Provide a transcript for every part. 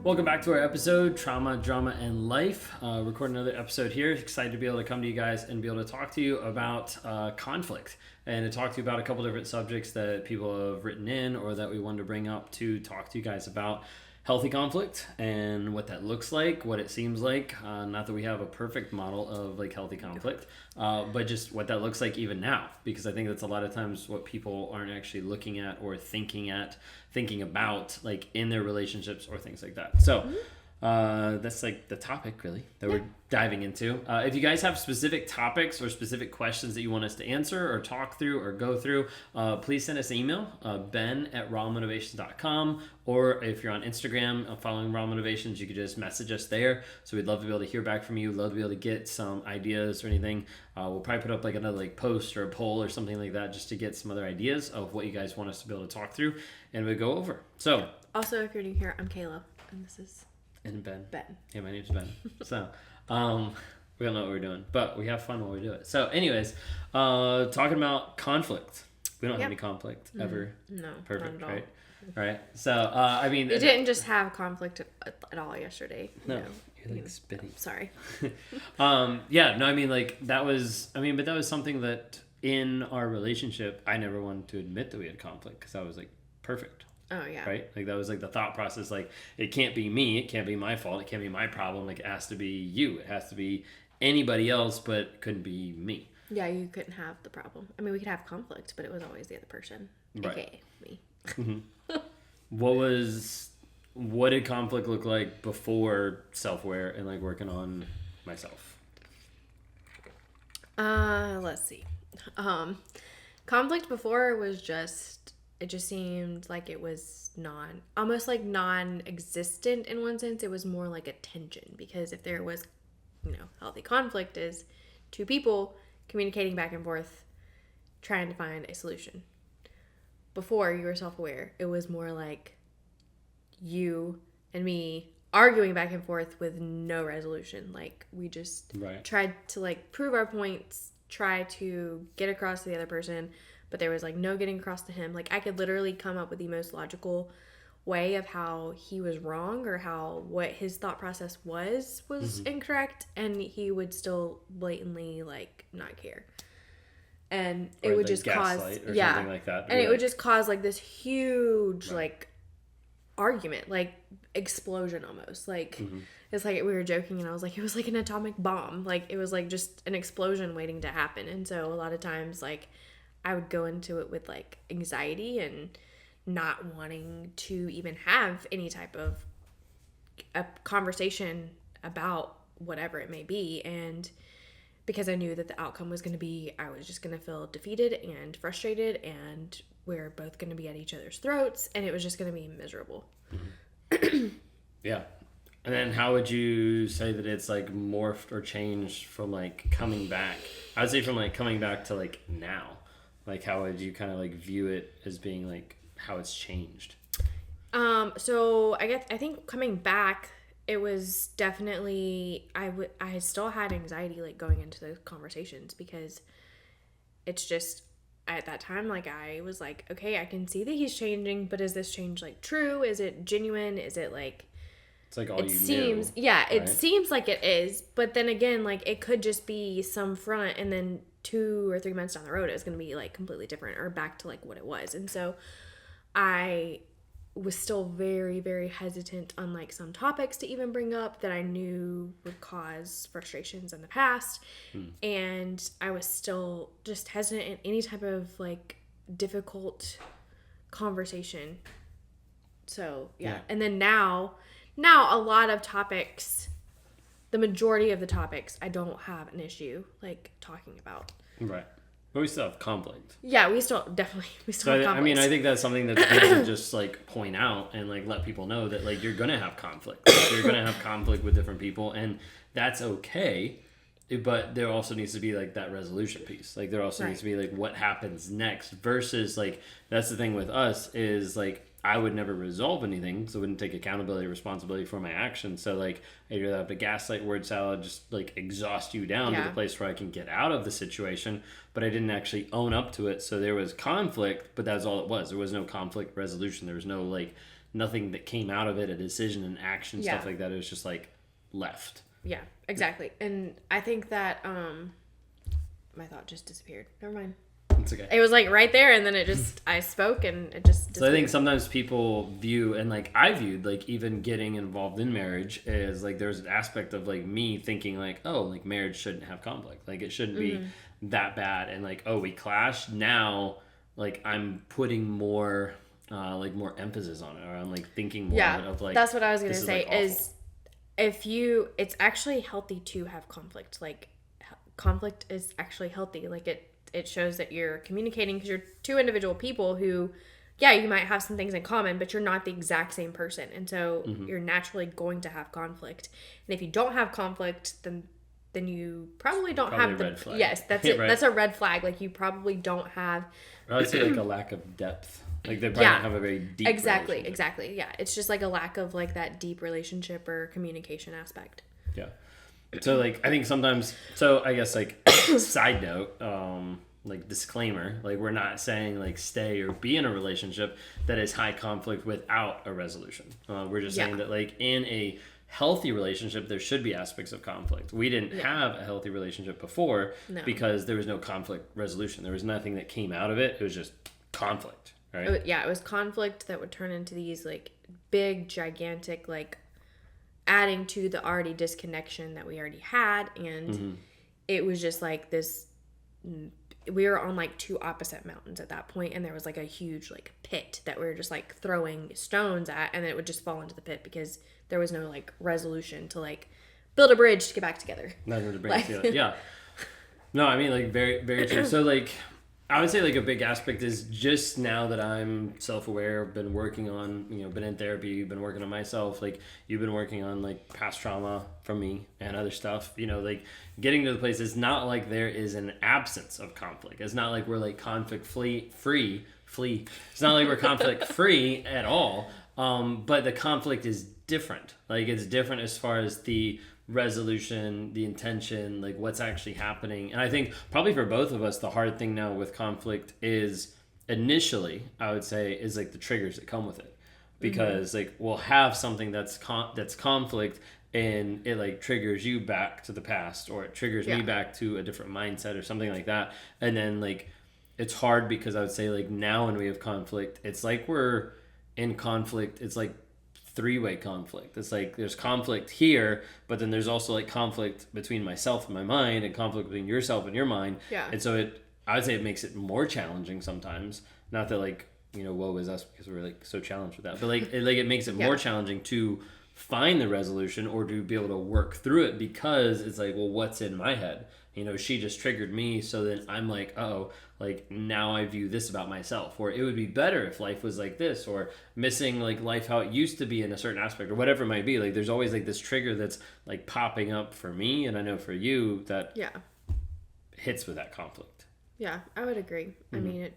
Welcome back to our episode, Trauma, Drama, and Life. Recording another episode here. Excited to be able to come to you guys and be able to talk to you about conflict and to talk to you about a couple different subjects that people have written in or that we wanted to bring up to talk to you guys about healthy conflict and what that looks like, what it seems like. Not that we have a perfect model of like healthy conflict, but just what that looks like even now, because I think that's a lot of times what people aren't actually looking at or thinking about like in their relationships or things like that. So that's like the topic really that we're diving into. If you guys have specific topics or specific questions that you want us to answer or talk through or go through, please send us an email, ben@rawmotivations.com, or if you're on Instagram following Raw Motivations, you could just message us there. So we'd love to be able to hear back from you, love to be able to get some ideas or anything. We'll probably put up like another like post or a poll or something like that just to get some other ideas of what you guys want us to be able to talk through and we go over. So also, if you're new here, I'm Kayla and this is Ben. Ben. Yeah, my name's Ben. So, we don't know what we're doing, but we have fun while we do it. So, anyways, talking about conflict. We don't have any conflict ever. No, perfect, not at all. Right? So, I mean, we didn't just have conflict at all yesterday. No, you're like spitting. Sorry. Yeah, no, I mean, like that was something that in our relationship, I never wanted to admit that we had conflict because I was like perfect. Oh yeah. Right? Like that was like the thought process, like it can't be me, it can't be my fault, it can't be my problem, like it has to be you. It has to be anybody else, but it couldn't be me. Yeah, you couldn't have the problem. I mean, we could have conflict, but it was always the other person. Right. AKA me. Mm-hmm. What did conflict look like before self-aware and like working on myself? Let's see. Conflict before was it just seemed like it was almost like non-existent in one sense. It was more like a tension, because if there was, healthy conflict is two people communicating back and forth, trying to find a solution. Before you were self-aware, it was more like you and me arguing back and forth with no resolution. Like we just tried to like prove our points, try to get across to the other person, but there was like no getting across to him. Like I could literally come up with the most logical way of how he was wrong or what his thought process was incorrect, and he would still blatantly like not care. And it would like just cause something like that. And it would just cause like this huge like argument, like explosion almost. Like it's like we were joking and I was like, it was like an atomic bomb. Like it was like just an explosion waiting to happen. And so a lot of times like I would go into it with like anxiety and not wanting to even have any type of a conversation about whatever it may be. And because I knew that the outcome was going to be, I was just going to feel defeated and frustrated, and we're both going to be at each other's throats, and it was just going to be miserable. Mm-hmm. Yeah. And then how would you say that it's like morphed or changed from like coming back? I would say from like coming back to like now. Like how would you kind of like view it as being like how it's changed? So I think coming back, it was definitely, I still had anxiety like going into those conversations, because it's just at that time, like I was like, okay, I can see that he's changing, but is this change like true? Is it genuine? Is it like, it's like all it seems, knew, yeah, right? It seems like it is, but then again, like it could just be some front, and then 2 or 3 months down the road, it was going to be like completely different or back to like what it was. And so I was still very, very hesitant on like some topics to even bring up that I knew would cause frustrations in the past. And I was still just hesitant in any type of like difficult conversation. So yeah. And then now a lot of topics, the majority of the topics, I don't have an issue like talking about. Right. But we still have conflict. Yeah, we still have conflict. I mean, I think that's something that's good to just like point out and like let people know that like you're gonna have conflict. Like, you're gonna have conflict with different people, and that's okay. But there also needs to be like that resolution piece. Like there also needs to be like what happens next, versus like that's the thing with us is like I would never resolve anything, so I wouldn't take accountability or responsibility for my actions. So like I'd either have to gaslight, word salad, just like exhaust you down to the place where I can get out of the situation, but I didn't actually own up to it. So there was conflict, but that's all it was. There was no conflict resolution. There was no like nothing that came out of it, a decision, an action, Yeah. stuff like that. It was just like left. Yeah, exactly. And I think that my thought just disappeared. Never mind. It's okay. It was like right there, and then it just I spoke, and it just disappeared. So I think sometimes people view, and like I viewed, like even getting involved in marriage is like there's an aspect of like me thinking like, oh, like marriage shouldn't have conflict, like it shouldn't be that bad, and like, oh, we clash now, like I'm putting more more emphasis on it, or I'm like thinking more of like, that's what I was gonna say like, is it's actually healthy to have conflict. Like conflict is actually healthy. Like it shows that you're communicating, because you're two individual people who, yeah, you might have some things in common, but you're not the exact same person. And so you're naturally going to have conflict. And if you don't have conflict, then you probably don't have the red flag. Yes, that's it. Right. That's a red flag. Like you probably don't have. I would say like a lack of depth. Like they probably don't have a very deep Exactly. Yeah. It's just like a lack of like that deep relationship or communication aspect. Yeah. So like I think sometimes, so I guess like side note, like disclaimer, like we're not saying like stay or be in a relationship that is high conflict without a resolution. We're just saying that like in a healthy relationship there should be aspects of conflict. We didn't have a healthy relationship before because there was no conflict resolution. There was nothing that came out of it. It was just conflict, right? It was conflict that would turn into these like big gigantic like adding to the already disconnection that we already had, and it was just like this, we were on like two opposite mountains at that point, and there was like a huge like pit that we were just like throwing stones at, and then it would just fall into the pit because there was no like resolution to like build a bridge to get back together. Nothing to bring together. Yeah. No, I mean like very, very true. So like I would say like a big aspect is just now that I'm self-aware, been working on, been in therapy, been working on myself, like you've been working on like past trauma from me and other stuff, like getting to the place, it's not like there is an absence of conflict. It's not like we're like conflict free. It's not like we're conflict free at all. But the conflict is different. Like it's different as far as the resolution, the intention, like what's actually happening. And I think probably for both of us, the hard thing now with conflict is initially, I would say, is like the triggers that come with it. Because like we'll have something that's conflict, and it like triggers you back to the past, or it triggers me back to a different mindset or something like that. And then like it's hard because I would say like now when we have conflict, it's like we're in conflict. It's like three-way conflict. It's like there's conflict here, but then there's also like conflict between myself and my mind, and conflict between yourself and your mind. Yeah. And so I would say it makes it more challenging sometimes. Not that like, woe is us because we're like so challenged with that, but like it makes it more challenging to find the resolution or to be able to work through it, because it's like, well, what's in my head? She just triggered me, so then I'm like, oh, like now I view this about myself, or it would be better if life was like this, or missing like life how it used to be in a certain aspect, or whatever it might be. Like there's always like this trigger that's like popping up for me, and I know for you that hits with that conflict. Yeah, I would agree. I mean,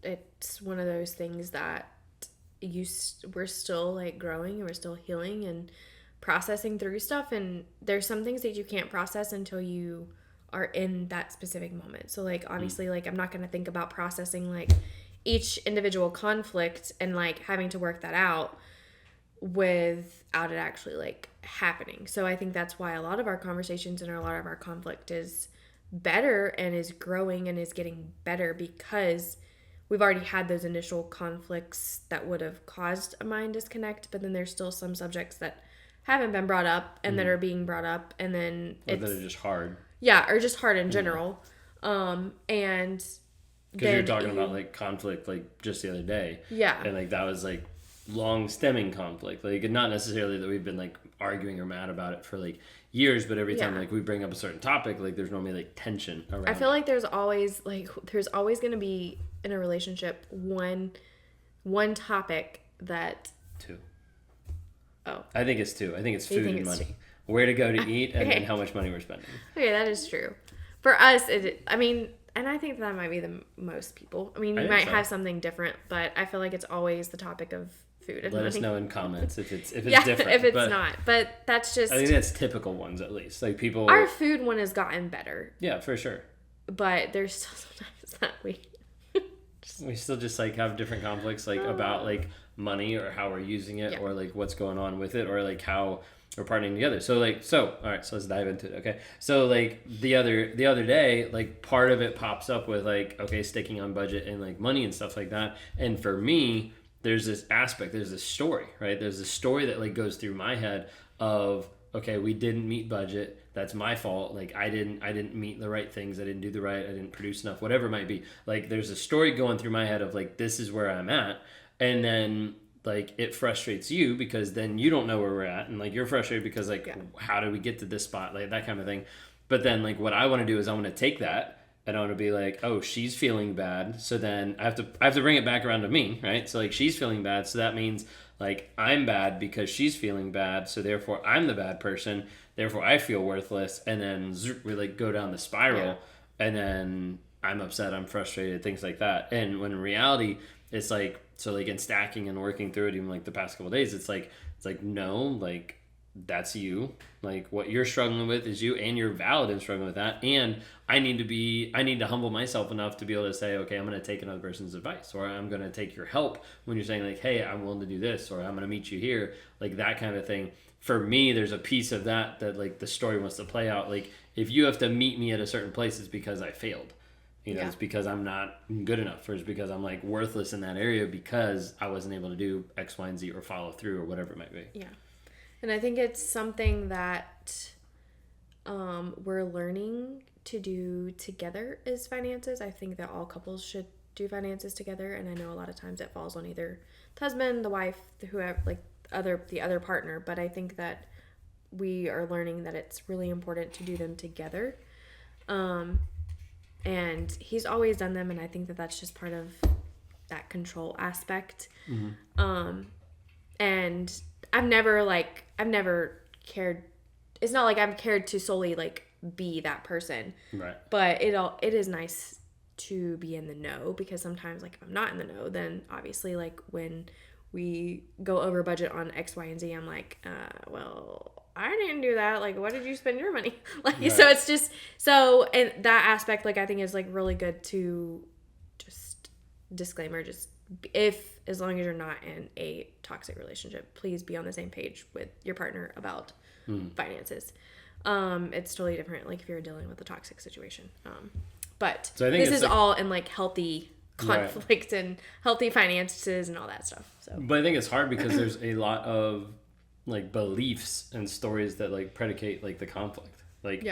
it's one of those things that we're still like growing, and we're still healing and processing through stuff, and there's some things that you can't process until you are in that specific moment. So like obviously like I'm not going to think about processing like each individual conflict and like having to work that out without it actually like happening. So I think that's why a lot of our conversations and a lot of our conflict is better and is growing and is getting better, because we've already had those initial conflicts that would have caused a mind disconnect, but then there's still some subjects that haven't been brought up and that are being brought up, and then or that are just hard. Yeah, or just hard in general. And because you're talking about like conflict like just the other day. Yeah. And like that was like long stemming conflict. Like not necessarily that we've been like arguing or mad about it for like years, but every time like we bring up a certain topic, like there's normally like tension around I feel like there's always going to be in a relationship one topic that... Two. Oh. I think it's two. I think it's food and money. Where to go to eat, and then how much money we're spending. Okay, that is true. For us, I mean, and I think that might be the most people. I mean, you might have something different, but I feel like it's always the topic of food and money. Let us know in comments if it's different. if it's not. But that's just... I think that's typical ones, at least. Like people... Our food one has gotten better. Yeah, for sure. But there's still sometimes that we still just like have different conflicts like about like money or how we're using it, Yeah. or like what's going on with it, or like how we're partnering together. So all right, so let's dive into it. Okay. So like the other day, like part of it pops up with like, okay, sticking on budget and like money and stuff like that. And for me, there's this aspect, there's this story, right? There's this story that like goes through my head of, okay, we didn't meet budget. That's my fault. Like I didn't meet the right things. I didn't do the right, I didn't produce enough, whatever it might be. Like there's a story going through my head of like, this is where I'm at. And then like it frustrates you because then you don't know where we're at. And like you're frustrated because like, how did we get to this spot? Like that kind of thing. But then like what I want to do is I want to take that and I want to be like, oh, she's feeling bad. So then I have to bring it back around to me, right? So like she's feeling bad. So that means like I'm bad because she's feeling bad. So therefore I'm the bad person. Therefore I feel worthless. And then we like go down the spiral and then I'm upset, I'm frustrated, things like that. And when in reality, it's like, so like in stacking and working through it, even like the past couple of days, it's like, no, like that's you. Like what you're struggling with is you, and you're valid in struggling with that. And I need to humble myself enough to be able to say, okay, I'm going to take another person's advice, or I'm going to take your help when you're saying like, hey, I'm willing to do this, or I'm going to meet you here, like that kind of thing. For me, there's a piece of that like the story wants to play out. Like if you have to meet me at a certain place, it's because I failed. It's because I'm not good enough, or it's because I'm like worthless in that area because I wasn't able to do X, Y, and Z or follow through or whatever it might be. Yeah. And I think it's something that we're learning to do together as finances. I think that all couples should do finances together. And I know a lot of times it falls on either the husband, the wife, whoever, like the other partner. But I think that we are learning that it's really important to do them together. And he's always done them, and I think that that's just part of that control aspect. Mm-hmm. And I've never cared. It's not like I've cared to solely like be that person. Right. But it is nice to be in the know, because sometimes like if I'm not in the know, then obviously like when we go over budget on X, Y, and Z, I'm like, well, I didn't do that. Like, what did you spend your money? Like, right. So it's just, and that aspect, like, I think is, like, really good to just, disclaimer, just, as long as you're not in a toxic relationship, please be on the same page with your partner about finances. It's totally different, like, if you're dealing with a toxic situation. But so this is like, all in, like, healthy conflict and healthy finances and all that stuff. So, but I think it's hard because there's a lot of like beliefs and stories that like predicate like the conflict. Like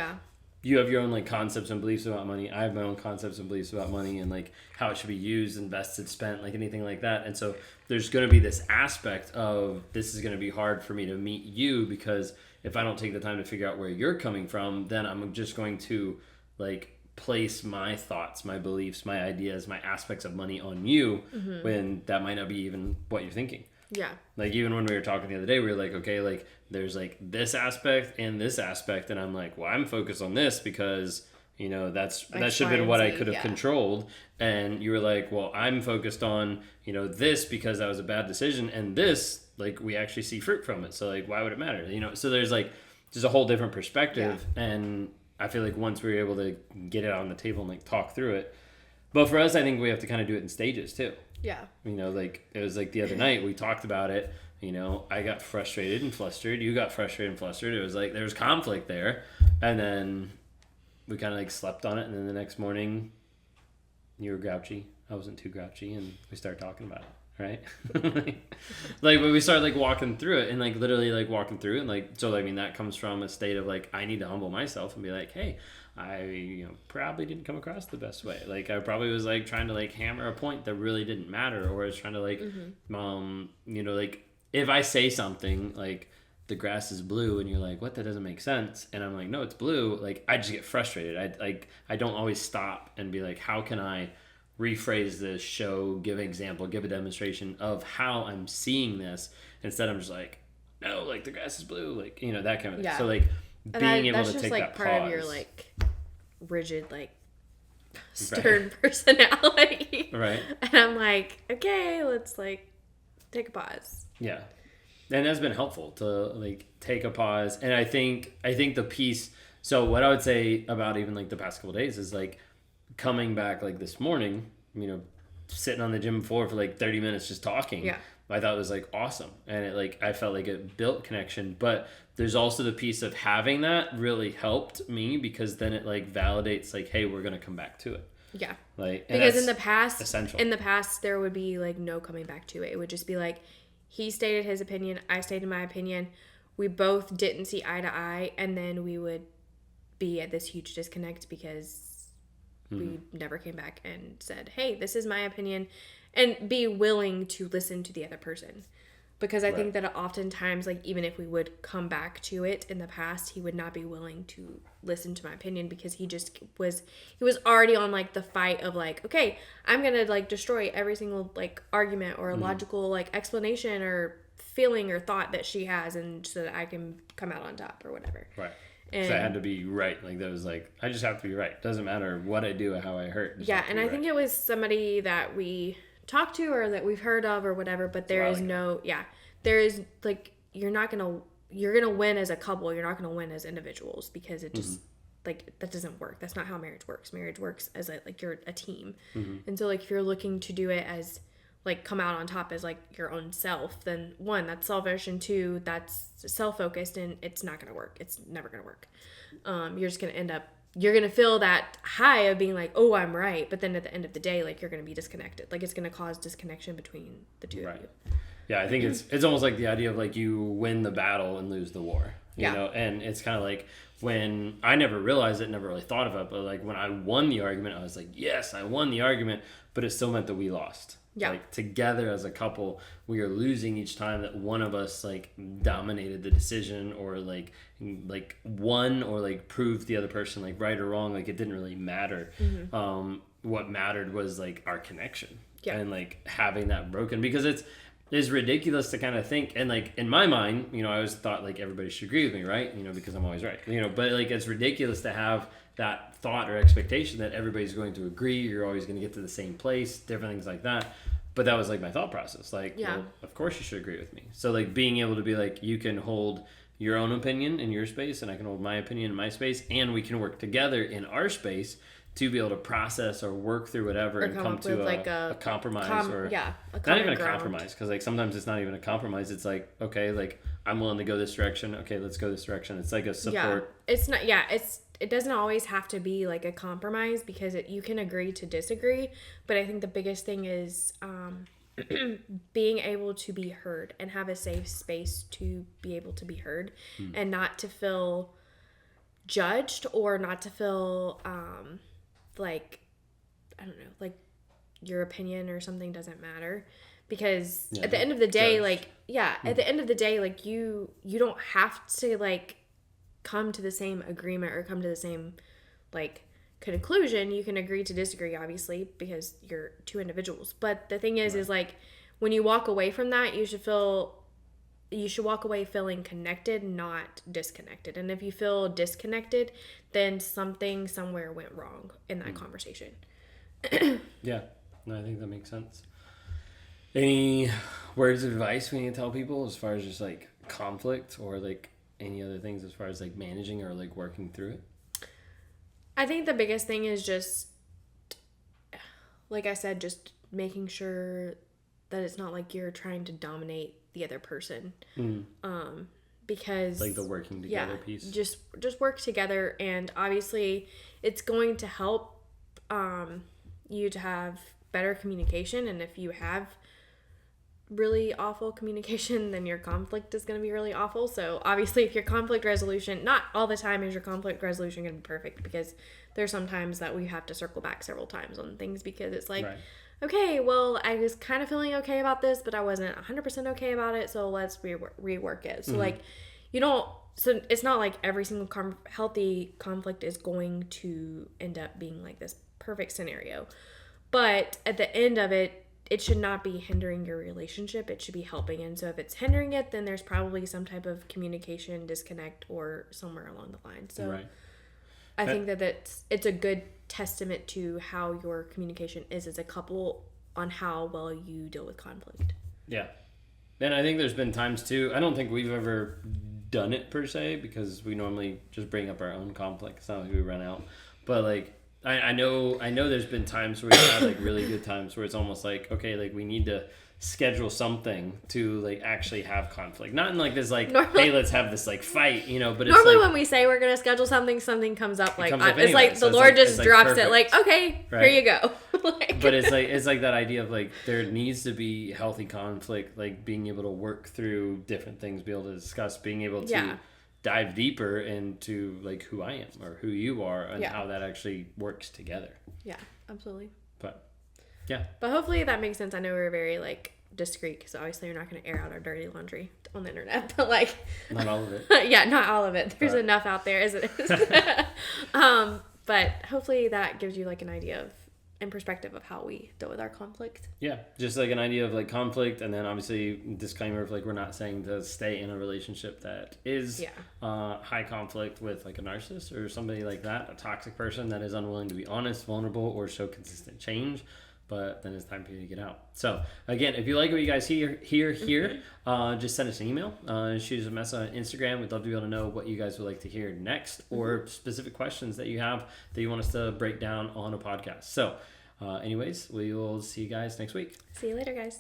you have your own like concepts and beliefs about money. I have my own concepts and beliefs about money and like how it should be used, invested, spent, like anything like that. And so there's going to be this aspect of this is going to be hard for me to meet you, because if I don't take the time to figure out where you're coming from, then I'm just going to like place my thoughts, my beliefs, my ideas, my aspects of money on you when that might not be even what you're thinking. Yeah. Like even when we were talking the other day, we were like, okay, like there's like this aspect and this aspect. And I'm like, well, I'm focused on this because, that should have been what I could have controlled. And you were like, well, I'm focused on, this because that was a bad decision. And this, like, we actually see fruit from it. So like, why would it matter? So there's like, just a whole different perspective. Yeah. And I feel like once we were able to get it on the table and like talk through it, but for us, I think we have to kind of do it in stages too. Yeah. Like it was like the other night we talked about it, I got frustrated and flustered. You got frustrated and flustered. It was like there was conflict there. And then we kind of like slept on it. And then the next morning you were grouchy. I wasn't too grouchy. And we started talking about it. Right. But we started like walking through it and like literally like walking through it. And like, so I mean, that comes from a state of like, I need to humble myself and be like, hey, I probably didn't come across the best way. Like I probably was like trying to like hammer a point that really didn't matter, or I was trying to like, like if I say something like the grass is blue and you're like, what, that doesn't make sense. And I'm like, no, it's blue. Like I just get frustrated. I don't always stop and be like, how can I rephrase this, give an example, give a demonstration of how I'm seeing this. Instead I'm just like, no, like the grass is blue. Like, that kind of thing. So like, being able to take that pause. That's just like part of your like rigid, like stern personality. Right. And I'm like, okay, let's like take a pause. Yeah. And that's been helpful to like take a pause. And I think the piece, so what I would say about even like the past couple of days is like coming back like this morning, sitting on the gym floor for like 30 minutes just talking. Yeah. I thought it was like awesome. And it like, I felt like it built connection, but there's also the piece of having that really helped me because then it like validates like, hey, we're going to come back to it. Yeah. Like, because in the past, essential. In the past, there would be like no coming back to it. It would just be like, he stated his opinion, I stated my opinion. We both didn't see eye to eye, and then we would be at this huge disconnect because we never came back and said, hey, this is my opinion, and be willing to listen to the other person. Because I think that oftentimes, like, even if we would come back to it in the past, he would not be willing to listen to my opinion because he was already on, like, the fight of, like, okay, I'm going to, like, destroy every single, like, argument or logical, like, explanation or feeling or thought that she has, and so that I can come out on top or whatever. Right. Because I had to be right. Like, that was like, I just have to be right. Doesn't matter what I do or how I hurt. Yeah, and I think it was somebody that we talked to or that we've heard of or whatever, but there is there is, like, you're gonna win as a couple, you're not gonna win as individuals because it just like, that doesn't work. That's not how marriage works. Marriage works as you're a team. And so, like, if you're looking to do it as, like, come out on top as, like, your own self, then one, that's selfish, and two, that's self-focused, and it's not gonna work. It's never gonna work. You're just gonna end up, you're gonna feel that high of being like, oh, I'm right, but then at the end of the day, like, you're gonna be disconnected. Like, it's gonna cause disconnection between the two of you. Yeah, I think it's almost like the idea of, like, you win the battle and lose the war. You know, and it's kind of like when I never realized it, never really thought of it, but like when I won the argument, I was like, yes, I won the argument, but it still meant that we lost. Yeah. Like, together as a couple, we are losing each time that one of us, like, dominated the decision or like won or like proved the other person, like, right or wrong. Like, it didn't really matter. What mattered was, like, our connection and, like, having that broken, because it's ridiculous to kind of think, and, like, in my mind, you know, I always thought, like, everybody should agree with me, right? You know, because I'm always right, you know, but, like, it's ridiculous to have that thought or expectation that everybody's going to agree, you're always going to get to the same place, different things like that. But that was, like, my thought process, like, well, of course you should agree with me. So, like, being able to be like, you can hold your own opinion in your space and I can hold my opinion in my space, and we can work together in our space to be able to process or work through whatever and come to a compromise not even a compromise, because, like, sometimes it's not even a compromise. It's like, okay, like, I'm willing to go this direction. Okay, let's go this direction. It's like a support. It's not. Yeah, it doesn't always have to be like a compromise, because you can agree to disagree. But I think the biggest thing is being able to be heard and have a safe space to be able to be heard and not to feel judged or not to feel like, I don't know, like your opinion or something doesn't matter, because at the end of the day, at the end of the day, like, you don't have to, like, come to the same agreement or come to the same, like, conclusion. You can agree to disagree, obviously, because you're two individuals. But the thing is like, when you walk away from that, you should walk away feeling connected, not disconnected. And if you feel disconnected, then something somewhere went wrong in that conversation. Yeah, no, I think that makes sense. Any words of advice we need to tell people as far as just, like, conflict, or, like, any other things as far as, like, managing or, like, working through it? I think the biggest thing is just, like I said, just making sure that it's not like you're trying to dominate the other person. Because, like, the working together piece. Just work together, and obviously it's going to help you to have better communication, and if you have really awful communication, then your conflict is going to be really awful. So obviously, if your conflict resolution, not all the time is your conflict resolution going to be perfect, because there's sometimes that we have to circle back several times on things, because it's like, okay, well, I was kind of feeling okay about this, but I wasn't 100% okay about it, so let's rework it. So like, so it's not like every single healthy conflict is going to end up being like this perfect scenario, but at the end of it, it should not be hindering your relationship. It should be helping. And so if it's hindering it, then there's probably some type of communication disconnect or somewhere along the line. So I think that it's a good testament to how your communication is as a couple on how well you deal with conflict. Yeah. And I think there's been times too, I don't think we've ever done it per se, because we normally just bring up our own conflict. It's not like we run out. But, like, I know there's been times where we've had like really good times where it's almost like, okay, like we need to schedule something to like actually have conflict. Not in like this like, normally, hey, let's have this like fight, you know, but it's normally like, when we say we're going to schedule something, something comes up like, it's like the Lord just drops it like, okay, right? Here you go. Like, but it's like that idea of like, there needs to be healthy conflict, like being able to work through different things, be able to discuss, being able to dive deeper into like who I am or who you are and how that actually works together. Yeah, absolutely. But yeah. But hopefully that makes sense. I know we're very like discreet because obviously we're not going to air out our dirty laundry on the internet, but like not all of it. Yeah, not all of it. There's enough out there as it is. But hopefully that gives you like an idea of in perspective of how we deal with our conflict. Yeah, just like an idea of like conflict, and then obviously disclaimer of like we're not saying to stay in a relationship that is high conflict with like a narcissist or somebody like that, a toxic person that is unwilling to be honest, vulnerable, or show consistent change. But then it's time for you to get out. So again, if you like what you guys hear here, just send us an email, shoot us a message on Instagram. We'd love to be able to know what you guys would like to hear next, or specific questions that you have that you want us to break down on a podcast. So anyways, we will see you guys next week. See you later, guys.